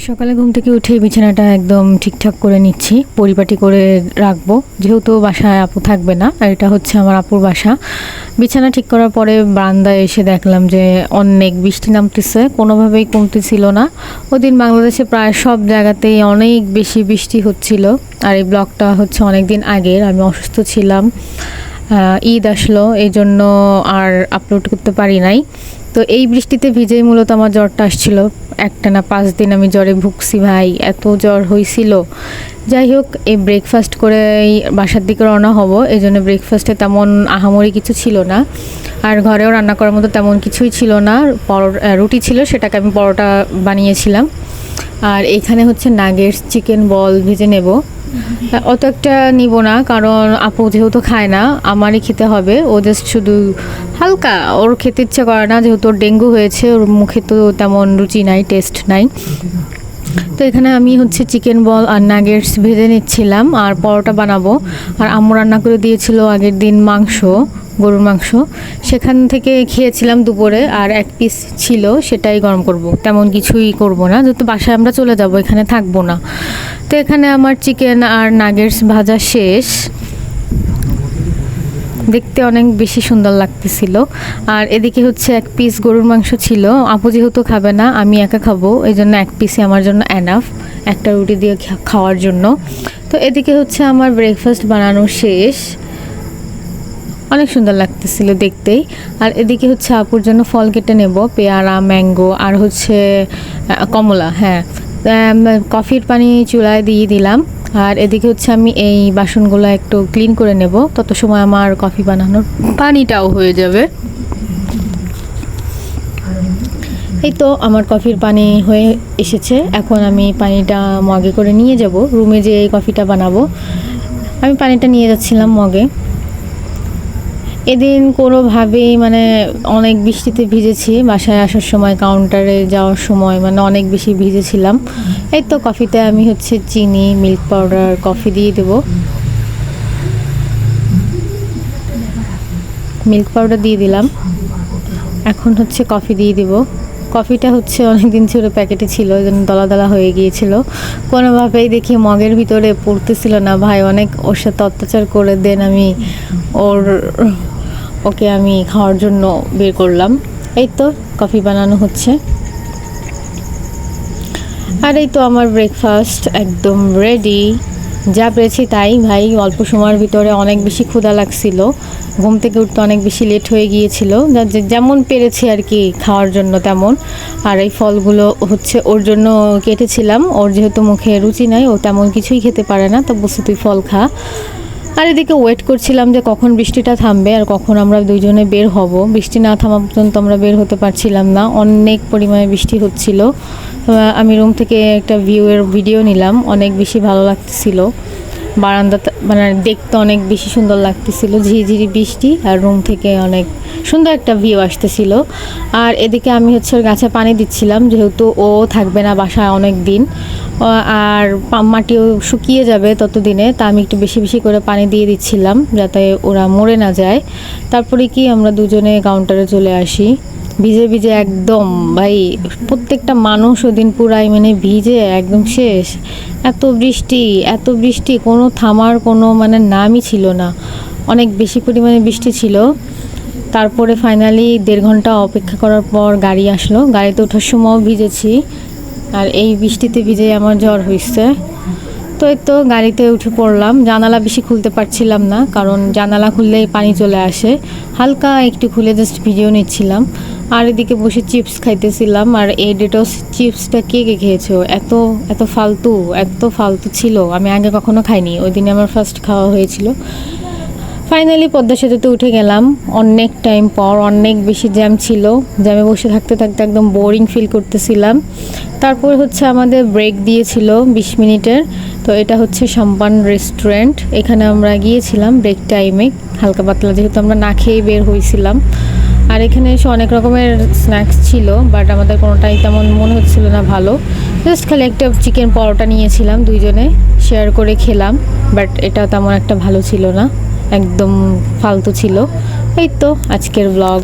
সকালে ঘুম থেকে উঠে বিছানাটা একদম ঠিকঠাক করে নিচ্ছি, পরিপাটি করে রাখবো, যেহেতু বাসায় আপু থাকবে না। আর এটা হচ্ছে আমার আপুর বাসা। বিছানা ঠিক করার পরে বারান্দায় এসে দেখলাম যে অনেক বৃষ্টি নামতেছে, কোনোভাবেই কমতেছিল না। ওদিন বাংলাদেশে প্রায় সব জায়গাতেই অনেক বেশি বৃষ্টি হচ্ছিল। আর এই ব্লগটা হচ্ছে অনেক দিন আগের, আমি অসুস্থ ছিলাম, ঈদ আসলো, এই জন্য আর আপলোড করতে পারি নাই। তো এই বৃষ্টিতে ভিজেই মূলত আমার জ্বরটা আসছিল। একটানা 5 দিন আমি জ্বরে ভুগছি ভাই, এত জ্বর হয়েছিল। যাই হোক, এই ব্রেকফাস্ট করে এই বাসার দিকে রওনা হব, এই জন্য ব্রেকফাস্টে তেমন আহামরি কিছু ছিল না। আর ঘরেও রান্না করার মতো তেমন কিছুই ছিল না। রুটি ছিল, সেটাকে আমি পরোটা বানিয়েছিলাম। আর এখানে হচ্ছে নাগেটস চিকেন বল ভেজে নেব। অত একটা নিব না, কারণ আপু যেহেতু খায় না, আমারই খেতে হবে। ও জাস্ট শুধু হালকা, ওর খেতে ইচ্ছে করে না, যেহেতু ওর ডেঙ্গু হয়েছে, ওর মুখে তো তেমন রুচি নাই, টেস্ট নাই। তো এখানে আমি হচ্ছে চিকেন বল আর নাগেটস ভেজে নিচ্ছিলাম আর পরোটা বানাবো। আর আম্মু রান্না করে দিয়েছিল আগের দিন মাংস, গরুর মাংস, সেখান থেকে খেয়েছিলাম দুপুরে। আর এক পিস ছিল, সেটাই গরম করব, তেমন কিছুই করব না, যেহেতু বাসায় আমরা চলে যাব, এখানে থাকবো না। তো এখানে আমার চিকেন আর নাগেটস ভাজা শেষ। দেখতে অনেক বেশি সুন্দর লাগতেছিল। আর এদিকে হচ্ছে এক পিস গরুর মাংস ছিল, আপু যেহেতু খাবে না, আমি একা খাবো, এই জন্য এক পিসে আমার জন্য এনাফ, একটা রুটি দিয়ে খাওয়ার জন্য। তো এদিকে হচ্ছে আমার ব্রেকফাস্ট বানানো শেষ, অনেক সুন্দর লাগতেছিল দেখতেই। আর এদিকে হচ্ছে আপুর জন্য ফল কেটে নেব, পেয়ারা, ম্যাঙ্গো আর হচ্ছে কমলা। হ্যাঁ, কফির পানি চুলায় দিয়ে দিলাম। আর এদিকে হচ্ছে আমি এই বাসনগুলো একটু ক্লিন করে নেব, তত সময় আমার কফি বানানোর পানিটাও হয়ে যাবে। এই তো আমার কফির পানি হয়ে এসেছে, এখন আমি পানিটা মগে করে নিয়ে যাব রুমে, যে এই কফিটা বানাবো। আমি পানিটা নিয়ে যাচ্ছিলাম মগে। এদিন কোনোভাবেই মানে অনেক বৃষ্টিতে ভিজেছি, বাসায় আসার সময়, কাউন্টারে যাওয়ার সময় মানে অনেক বেশি ভিজেছিলাম। এই তো কফিতে আমি হচ্ছে চিনি, মিল্ক পাউডার, কফি দিয়ে দেব। মিল্ক পাউডার দিয়ে দিলাম, এখন হচ্ছে কফি দিয়ে দিব। কফিটা হচ্ছে অনেক দিন ছিল প্যাকেটে ছিল, এই জন্য দলা দলা হয়ে গিয়েছিল, কোনোভাবেই দেখি মগের ভিতরে পড়তেছিল না। ভাই অনেক ওর সাথে অত্যাচার করে দেন আমি ওকে আমি খাওয়ার জন্য বের করলাম। এই তো কফি বানানো হচ্ছে। আর এই তো আমার ব্রেকফাস্ট একদম রেডি, যা পেরেছি তাই। ভাই অল্প সময়ের ভিতরে অনেক বেশি ক্ষুধা লাগছিল, ঘুম থেকে উঠতে অনেক বেশি লেট হয়ে গিয়েছিল, যেমন পেরেছি আর কি খাওয়ার জন্য তেমন। আর এই ফলগুলো হচ্ছে ওর জন্য কেটেছিলাম, ওর যেহেতু মুখে রুচি নাই, ও তেমন কিছুই খেতে পারে না, তো বলছি তুই ফল খা। আর এদিকে ওয়েট করছিলাম যে কখন বৃষ্টিটা থামবে আর কখন আমরা দুইজনে বের হব। বৃষ্টি না থামা পর্যন্ত আমরা বের হতে পারছিলাম না, অনেক পরিমাণে বৃষ্টি হচ্ছিল। আমি রুম থেকে একটা ভিডিও নিলাম, অনেক বেশি ভালো লাগতেছিল। বারান্দাতে মানে দেখতে অনেক বেশি সুন্দর লাগতেছিল, ঝিরিঝিরি বৃষ্টি, আর রুম থেকে অনেক সুন্দর একটা ভিউ আসতেছিল। আর এদিকে আমি হচ্ছে ওর গাছে পানি দিচ্ছিলাম, যেহেতু ও থাকবে না বাসায় অনেক দিন, আর মাটিও শুকিয়ে যাবে ততদিনে, তা আমি একটু বেশি বেশি করে পানি দিয়ে দিচ্ছিলাম যাতে ওরা মরে না যায়। তারপরে কি আমরা দুজনে কাউন্টারে চলে আসি, ভিজে ভিজে একদম। ভাই প্রত্যেকটা মানুষ ওদিন পুরাই মানে ভিজে একদম শেষ। এত বৃষ্টি, এত বৃষ্টি, কোনো থামার কোনো মানে নামই ছিল না, অনেক বেশি পরিমাণে বৃষ্টি ছিল। তারপরে ফাইনালি 1.5 ঘন্টা অপেক্ষা করার পর গাড়ি আসলো, গাড়িতে ওঠার সময়ও ভিজেছি, আর এই বৃষ্টিতে ভিজে আমার জ্বর হয়েছে। তো এই তো গাড়িতে উঠে পড়লাম, জানালা বেশি খুলতে পারছিলাম না, কারণ জানালা খুললেই পানি চলে আসে, হালকা একটু খুলে জাস্ট ভিডিও নিচ্ছিলাম। আর এদিকে বসে চিপস খাইতেছিলাম। আর এই ডেটোস চিপসটা কে কে খেয়েছো? এত এত ফালতু, এত ফালতু ছিল, আমি আগে কখনো খাইনি, ওই দিনে আমার ফার্স্ট খাওয়া হয়েছিল। ফাইনালি পদ্মা সেতুতে উঠে গেলাম অনেক টাইম পর, অনেক বেশি জ্যাম ছিল, জ্যামে বসে থাকতে থাকতে একদম বোরিং ফিল করতেছিলাম। তারপর হচ্ছে আমাদের ব্রেক দিয়েছিল 20 মিনিটের, তো এটা হচ্ছে সম্পান রেস্টুরেন্ট, এখানে আমরা গিয়েছিলাম ব্রেক টাইমে, হালকা পাতলা, যেহেতু আমরা না খেয়ে বের হয়েছিলাম। আর এখানে এসে অনেক রকমের স্ন্যাক্স ছিল, বাট আমাদের কোনোটাই তেমন মনে হচ্ছিল না ভালো, জাস্ট খালি একটা চিকেন পরোটা নিয়েছিলাম, দুইজনে শেয়ার করে খেলাম, বাট এটা তেমন একটা ভালো ছিল না, একদম ফালতু ছিল। এই তো আজকের ব্লগ।